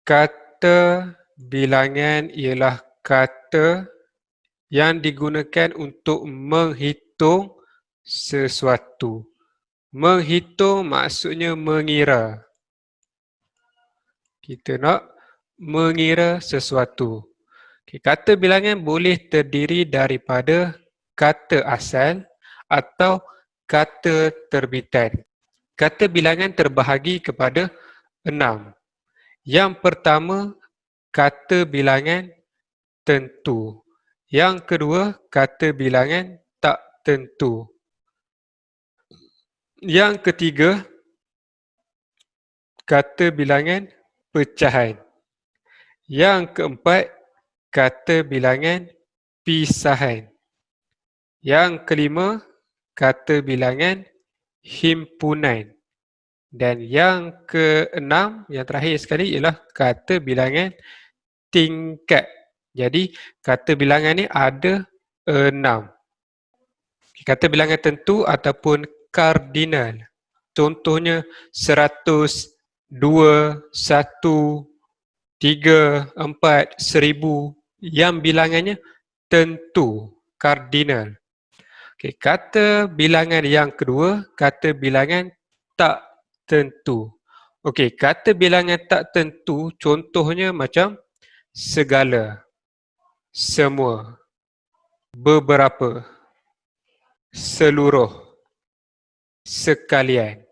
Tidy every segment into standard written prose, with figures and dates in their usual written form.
Kata bilangan ialah kata yang digunakan untuk menghitung sesuatu. Menghitung maksudnya mengira. Kita nak mengira sesuatu. Okay, kata bilangan boleh terdiri daripada kata asal atau kata terbitan. Kata bilangan terbahagi kepada 6. Yang pertama, kata bilangan tentu. Yang kedua, kata bilangan tak tentu. Yang ketiga, kata bilangan pecahan. Yang keempat, kata bilangan pisahan. Yang kelima, kata bilangan himpunan. Dan yang keenam, yang terakhir sekali ialah kata bilangan tingkat. Jadi, kata bilangan ni ada 6. Kata bilangan tentu ataupun kardinal. Contohnya 100, 2, 1, 3, 4, 1000. Yang bilangannya tentu, kardinal. Okay, kata bilangan yang kedua, kata bilangan tak tentu. Okey, kata bilangan tak tentu contohnya macam segala, semua, beberapa, seluruh, sekalian.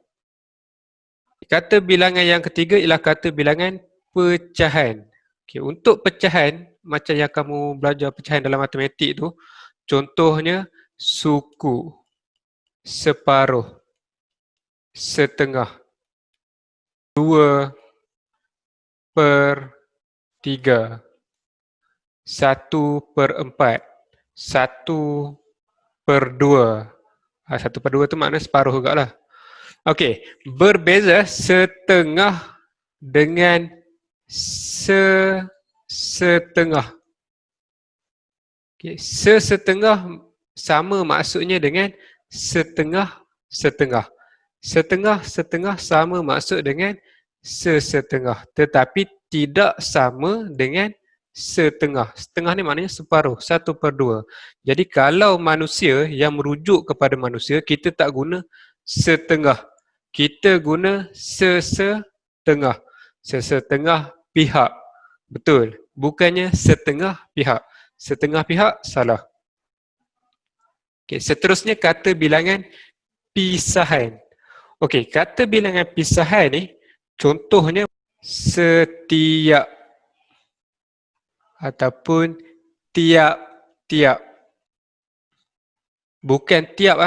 Kata bilangan yang ketiga ialah kata bilangan pecahan. Okey, untuk pecahan, macam yang kamu belajar pecahan dalam matematik tu, contohnya suku, separuh, setengah, 2/3, 1/4, 1/2. 1/2 tu makna separuh juga lah. Okey, berbeza setengah dengan setengah. Okay. Setengah sama maksudnya dengan setengah-setengah. Setengah-setengah sama maksud dengan sesetengah. Tetapi tidak sama dengan setengah. Setengah ni maknanya separuh, 1/2. Jadi kalau manusia yang merujuk kepada manusia, kita tak guna setengah. Kita guna sesetengah. Sesetengah pihak. Betul. Bukannya setengah pihak. Setengah pihak salah. Okay, seterusnya kata bilangan pisahan. Okey, kata bilangan pisahan ni contohnya setiap ataupun tiap-tiap. Bukan tiap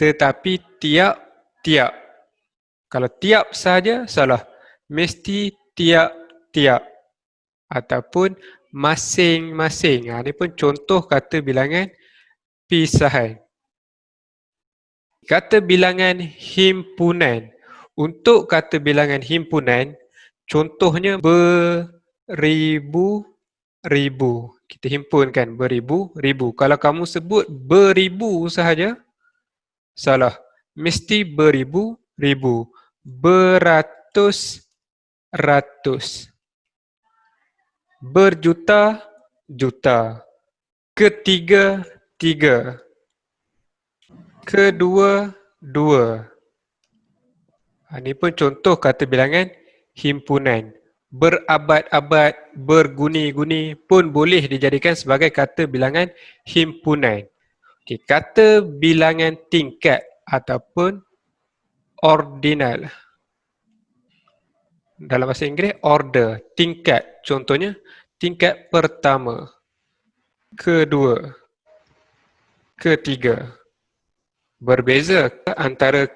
tetapi tiap-tiap. Kalau tiap saja salah. Mesti tiap-tiap ataupun masing-masing. Ini pun contoh kata bilangan pisahan. Kata bilangan himpunan. Untuk kata bilangan himpunan, contohnya beribu-ribu. Kita himpunkan beribu-ribu. Kalau kamu sebut beribu sahaja, salah. Mesti beribu-ribu. Beratus-ratus. Berjuta-juta. Ketiga-tiga. Kedua-dua. Ini pun contoh kata bilangan himpunan. Berabad-abad, berguni-guni pun boleh dijadikan sebagai kata bilangan himpunan. Okay, kata bilangan tingkat ataupun ordinal. Dalam bahasa Inggeris, order, tingkat. Contohnya, tingkat pertama, kedua, ketiga. Berbeza antara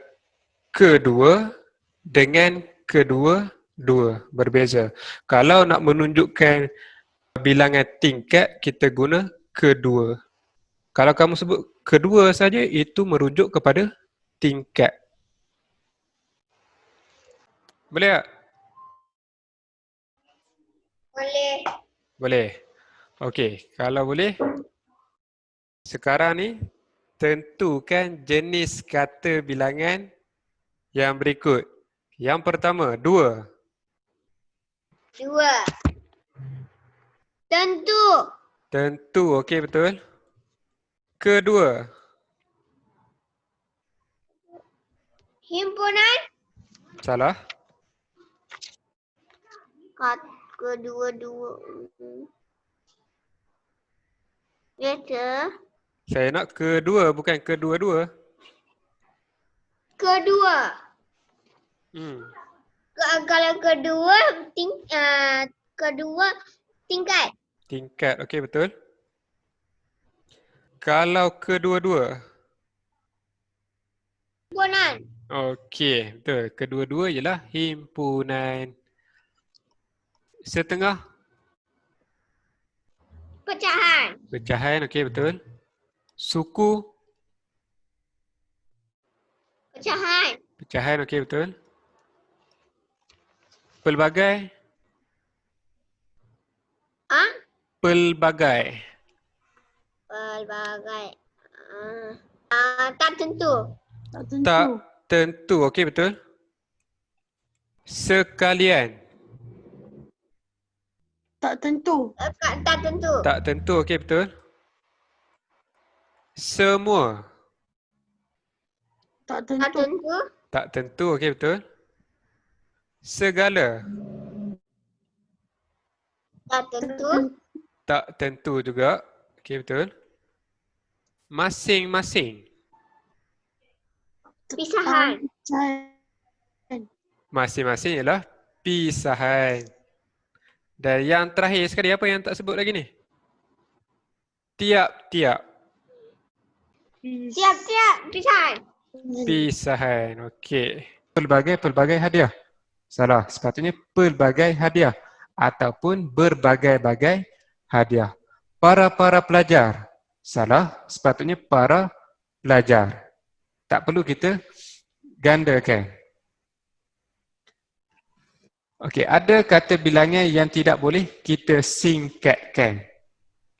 kedua dengan kedua-dua. Berbeza. Kalau nak menunjukkan bilangan tingkat, kita guna kedua. Kalau kamu sebut kedua saja, itu merujuk kepada tingkat. Boleh tak? Boleh. Boleh. Okey, kalau boleh, sekarang ni tentukan jenis kata bilangan yang berikut. Yang pertama, 2. Dua. Tentu. Tentu, okey betul. Kedua. Himpunan. Salah. Kedua-dua. Letter. Saya nak kedua, bukan kedua-dua. Kedua. Hmm. Kalau kedua, kedua tingkat. Tingkat, okey betul. Kalau kedua-dua. Himpunan. Okey, betul. Kedua-dua ialah himpunan. Setengah. Pecahan. Pecahan, okey betul. Suku. Pecahan. Pecahan, okey betul. Pelbagai. Pelbagai. Pelbagai. Tak tentu. Tak tentu, okey betul. Sekalian. Tak tentu. Tak tentu. Tak tentu, okey betul. Semua. Tak Tak tentu. tentu. Tak tentu, okey betul. Segala. Tak tentu. Tak tentu juga, okey betul. Masing-masing. Pisahan. Masing-masing ialah pisahan. Dan yang terakhir sekali, apa yang tak sebut lagi ni? Tiap-tiap. Tiap-tiap pisahan. Pisahan, okey. Pelbagai hadiah. Salah, sepatutnya pelbagai hadiah ataupun berbagai-bagai hadiah. Para pelajar. Salah, sepatutnya para pelajar. Tak perlu kita gandakan. Okey, ada kata bilangan yang tidak boleh kita singkatkan.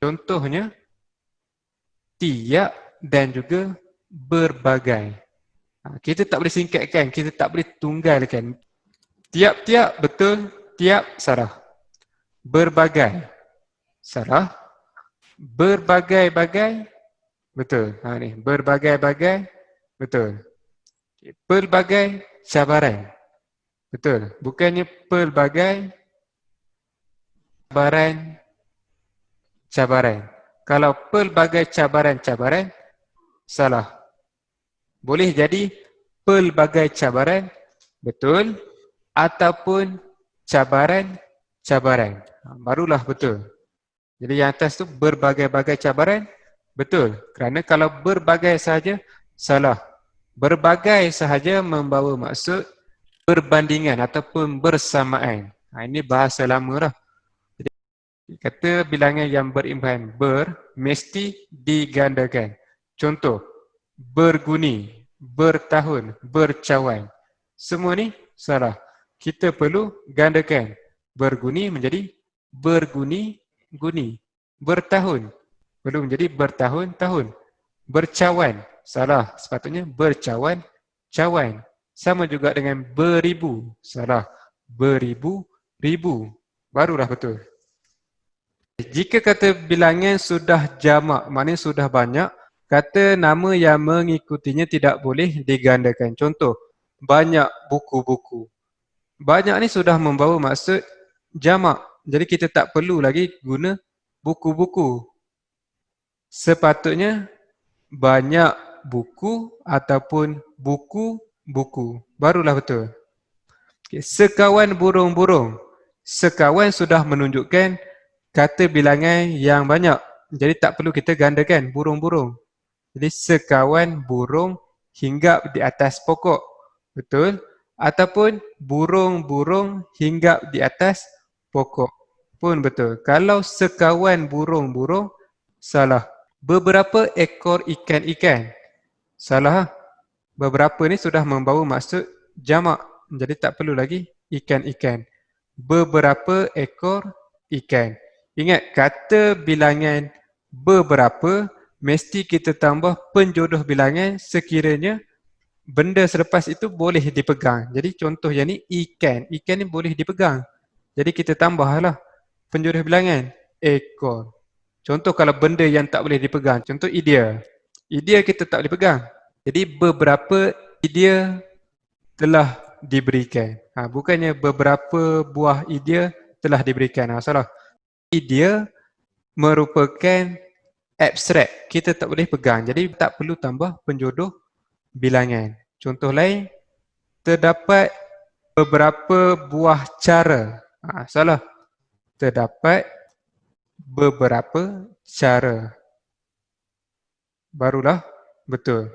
Contohnya, tiap dan juga berbagai. Kita tak boleh singkatkan, kita tak boleh tunggalkan. Tiap-tiap betul, tiap salah. Berbagai, salah. Berbagai-bagai, betul. Ni, berbagai-bagai, betul. Pelbagai cabaran, betul. Bukannya pelbagai cabaran. Kalau pelbagai cabaran, salah. Boleh jadi pelbagai cabaran, betul. Ataupun cabaran. Barulah betul. Jadi yang atas tu berbagai-bagai cabaran, betul. Kerana kalau berbagai sahaja, salah. Berbagai sahaja membawa maksud berbandingan ataupun bersamaan. Ini bahasa lama dah. Jadi, kata bilangan yang berimbahan mesti digandakan. Contoh, berguni, bertahun, bercawan. Semua ni salah. Kita perlu gandakan. Berguni menjadi berguni-guni. Bertahun perlu menjadi bertahun-tahun. Bercawan, salah. Sepatutnya bercawan-cawan. Sama juga dengan beribu, salah. Beribu-ribu. Barulah betul. Jika kata bilangan sudah jamak, maknanya sudah banyak, kata nama yang mengikutinya tidak boleh digandakan. Contoh, banyak buku-buku. Banyak ni sudah membawa maksud jamak. Jadi kita tak perlu lagi guna buku-buku. Sepatutnya banyak buku ataupun buku-buku. Barulah betul. Okay. Sekawan burung-burung. Sekawan sudah menunjukkan kata bilangan yang banyak. Jadi tak perlu kita gandakan burung-burung. Jadi sekawan burung hinggap di atas pokok. Betul? Ataupun burung-burung hinggap di atas pokok. Pun betul. Kalau sekawan burung-burung, salah. Beberapa ekor ikan-ikan. Salah. Beberapa ni sudah membawa maksud jamak. Jadi tak perlu lagi ikan-ikan. Beberapa ekor ikan. Ingat, kata bilangan beberapa mesti kita tambah penjodoh bilangan sekiranya benda selepas itu boleh dipegang. Jadi contoh yang ni ikan. Ikan ni boleh dipegang. Jadi kita tambahlah penjodoh bilangan ekor. Contoh kalau benda yang tak boleh dipegang, contoh idea. Idea kita tak boleh pegang. Jadi beberapa idea telah diberikan. Bukannya beberapa buah idea telah diberikan. Salah. Idea merupakan abstrak. Kita tak boleh pegang. Jadi tak perlu tambah penjodoh bilangan. Contoh lain, terdapat beberapa buah cara. Salah. Terdapat beberapa cara. Barulah betul.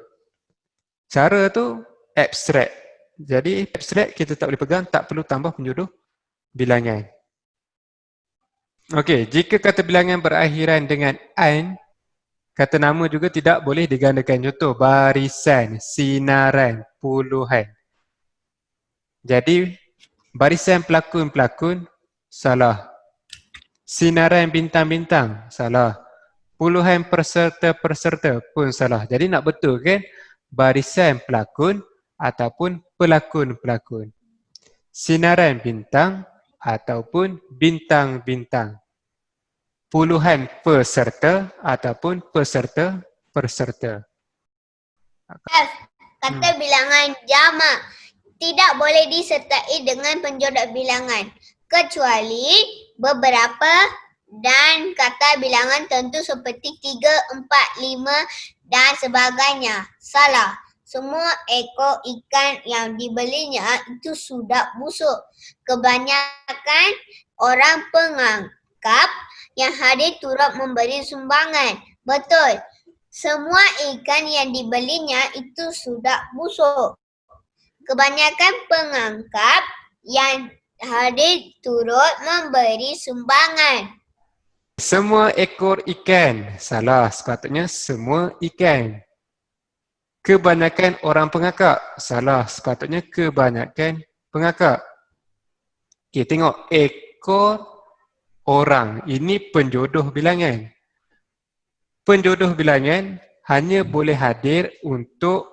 Cara tu abstrak. Jadi abstrak kita tak boleh pegang, tak perlu tambah penjodoh bilangan. Okey, jika kata bilangan berakhiran dengan an, kata nama juga tidak boleh digandakan. Contoh, barisan, sinaran, puluhan. Jadi, barisan pelakon-pelakon, salah. Sinaran bintang-bintang, salah. Puluhan peserta-peserta pun salah. Jadi nak betul kan? Barisan pelakon ataupun pelakon-pelakon. Sinaran bintang ataupun bintang-bintang. Puluhan peserta ataupun peserta-peserta. F. Kata bilangan jamak tidak boleh disertai dengan penjodoh bilangan kecuali beberapa dan kata bilangan tentu seperti 3, 4, 5 dan sebagainya. Salah. Semua ekor ikan yang dibelinya itu sudah busuk. Kebanyakan orang penganggap yang hadir turut memberi sumbangan. Betul. Semua ikan yang dibelinya itu sudah busuk. Kebanyakan penganggap yang hadir turut memberi sumbangan. Semua ekor ikan. Salah, sepatutnya semua ikan. Kebanyakan orang pengakak. Salah, sepatutnya kebanyakan pengakak. Okey, tengok ekor orang. Ini penjodoh bilangan. Penjodoh bilangan hanya boleh hadir untuk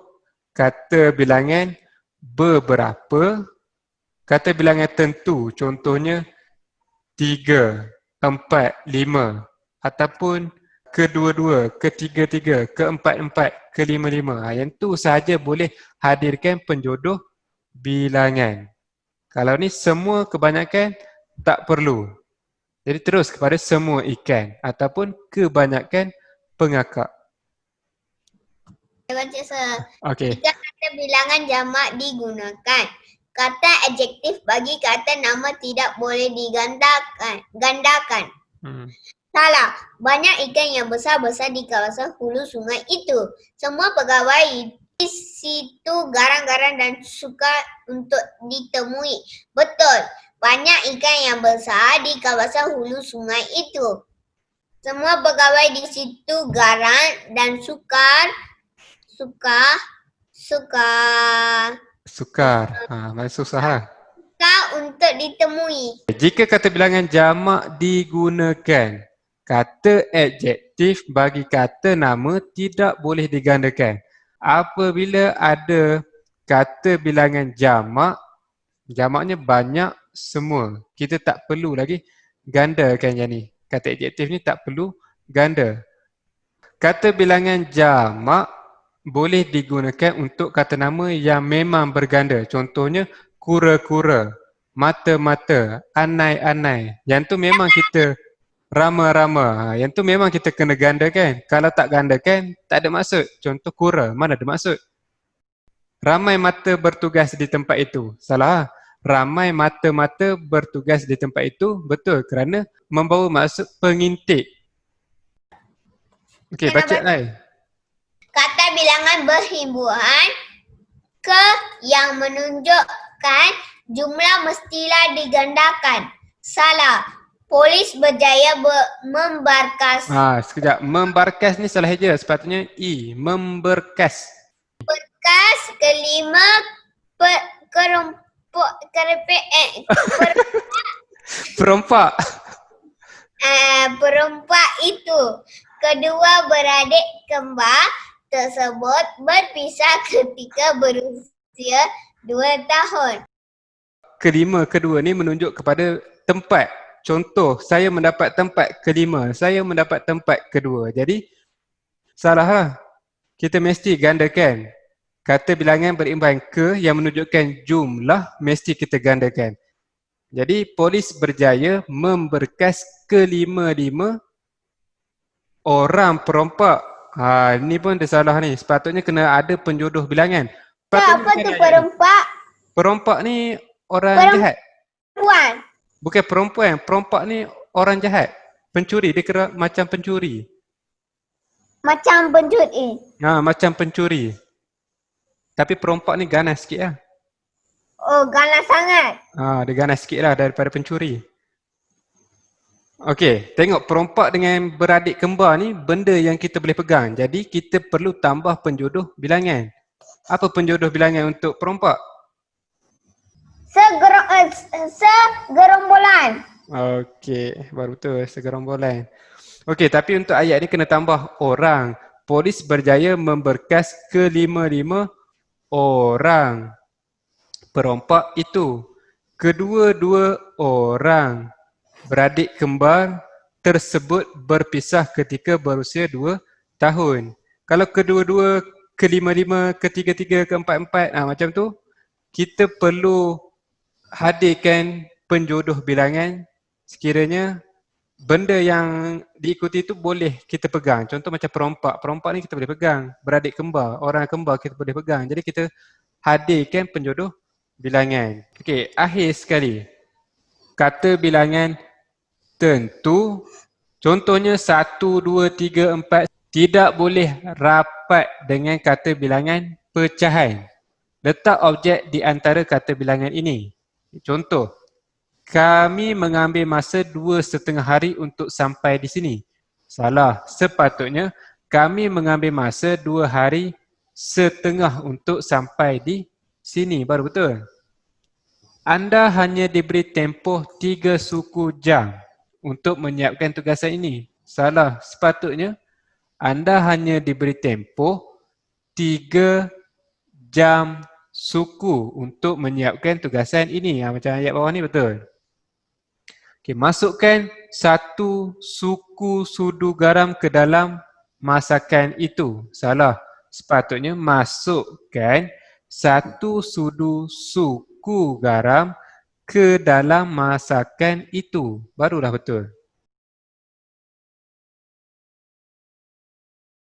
kata bilangan beberapa, kata bilangan tentu. Contohnya 3, 4, 5 ataupun kedua-dua, ketiga-tiga, keempat-empat, kelima-lima. Yang tu sahaja boleh hadirkan penjodoh bilangan. Kalau ni semua kebanyakan tak perlu. Jadi terus kepada semua ikan ataupun kebanyakan pengakak. Saya baca sir. Okey. Jika kata bilangan jamak digunakan, kata adjektif bagi kata nama tidak boleh digandakan. Salah. Banyak ikan yang besar-besar di kawasan hulu sungai itu. Semua pegawai di situ garang-garang dan sukar untuk ditemui. Betul. Banyak ikan yang besar di kawasan hulu sungai itu. Semua pegawai di situ garang dan sukar susah. untuk ditemui. Jika kata bilangan jamak digunakan, kata adjektif bagi kata nama tidak boleh digandakan. Apabila ada kata bilangan jamak, jamaknya banyak semua. Kita tak perlu lagi gandakan yang ni. Kata adjektif ni tak perlu ganda. Kata bilangan jamak boleh digunakan untuk kata nama yang memang berganda. Contohnya kura-kura, mata-mata, anai-anai. Yang tu memang kita rama-rama. Yang tu memang kita kena gandakan. Kalau tak gandakan, tak ada maksud. Contoh kura, mana ada maksud? Ramai mata bertugas di tempat itu. Salah. Ramai mata-mata bertugas di tempat itu. Betul, kerana membawa maksud pengintik. Okey, baca lain. Kata bilangan berhimpungan ke yang menunjukkan jumlah mestilah digandakan. Salah. Polis berjaya membarkas. Sekejap. Membarkas ni salah je. Sepatutnya I. Memberkas. Berkas kelima Perompak. perempat itu. Kedua beradik kembar tersebut berpisah ketika berusia 2 tahun. Kelima, kedua ni menunjuk kepada tempat. Contoh, saya mendapat tempat kelima, saya mendapat tempat kedua. Jadi, salah lah. Kita mesti gandakan. Kata bilangan berimbang ke yang menunjukkan jumlah mesti kita gandakan. Jadi, polis berjaya memberkas kelima-lima orang perompak. Ni pun dia salah ni. Sepatutnya kena ada penjodoh bilangan. Apa tu perompak? Perompak ni orang jahat. Perempuan. Bukan perempuan. Perompak ni orang jahat. Pencuri. Dia kira macam pencuri. Macam pencuri. Macam pencuri. Tapi perompak ni ganas sikit lah. Oh, ganas sangat. Dia ganas sikit lah daripada pencuri. Okey, tengok perompak dengan beradik kembar ni benda yang kita boleh pegang. Jadi kita perlu tambah penjodoh bilangan. Apa penjodoh bilangan untuk perompak? Segerombolan. Okey, baru betul segerombolan. Okey, tapi untuk ayat ni kena tambah orang. Polis berjaya memberkas kelima-lima orang perompak itu. Kedua-dua orang beradik kembar tersebut berpisah ketika berusia 2 tahun. Kalau kedua-dua, kelima-lima, ketiga-tiga, keempat-empat, macam tu, kita perlu hadirkan penjodoh bilangan sekiranya benda yang diikuti itu boleh kita pegang. Contoh macam perompak. Perompak ni kita boleh pegang. Beradik kembar, orang kembar kita boleh pegang. Jadi kita hadirkan penjodoh bilangan. Okey, akhir sekali. Kata bilangan tentu, contohnya 1, 2, 3, 4 tidak boleh rapat dengan kata bilangan pecahan. Letak objek di antara kata bilangan ini. Contoh, kami mengambil masa 2,5 hari untuk sampai di sini. Salah, sepatutnya kami mengambil masa 2 hari setengah untuk sampai di sini. Baru betul. Anda hanya diberi tempoh 3 suku jam untuk menyiapkan tugasan ini. Salah, sepatutnya anda hanya diberi tempoh 3 jam suku untuk menyiapkan tugasan ini. Macam ayat bawah ni betul. Okay, masukkan 1 suku sudu garam ke dalam masakan itu. Salah, sepatutnya masukkan 1 suku garam ke dalam masakan itu. Barulah betul.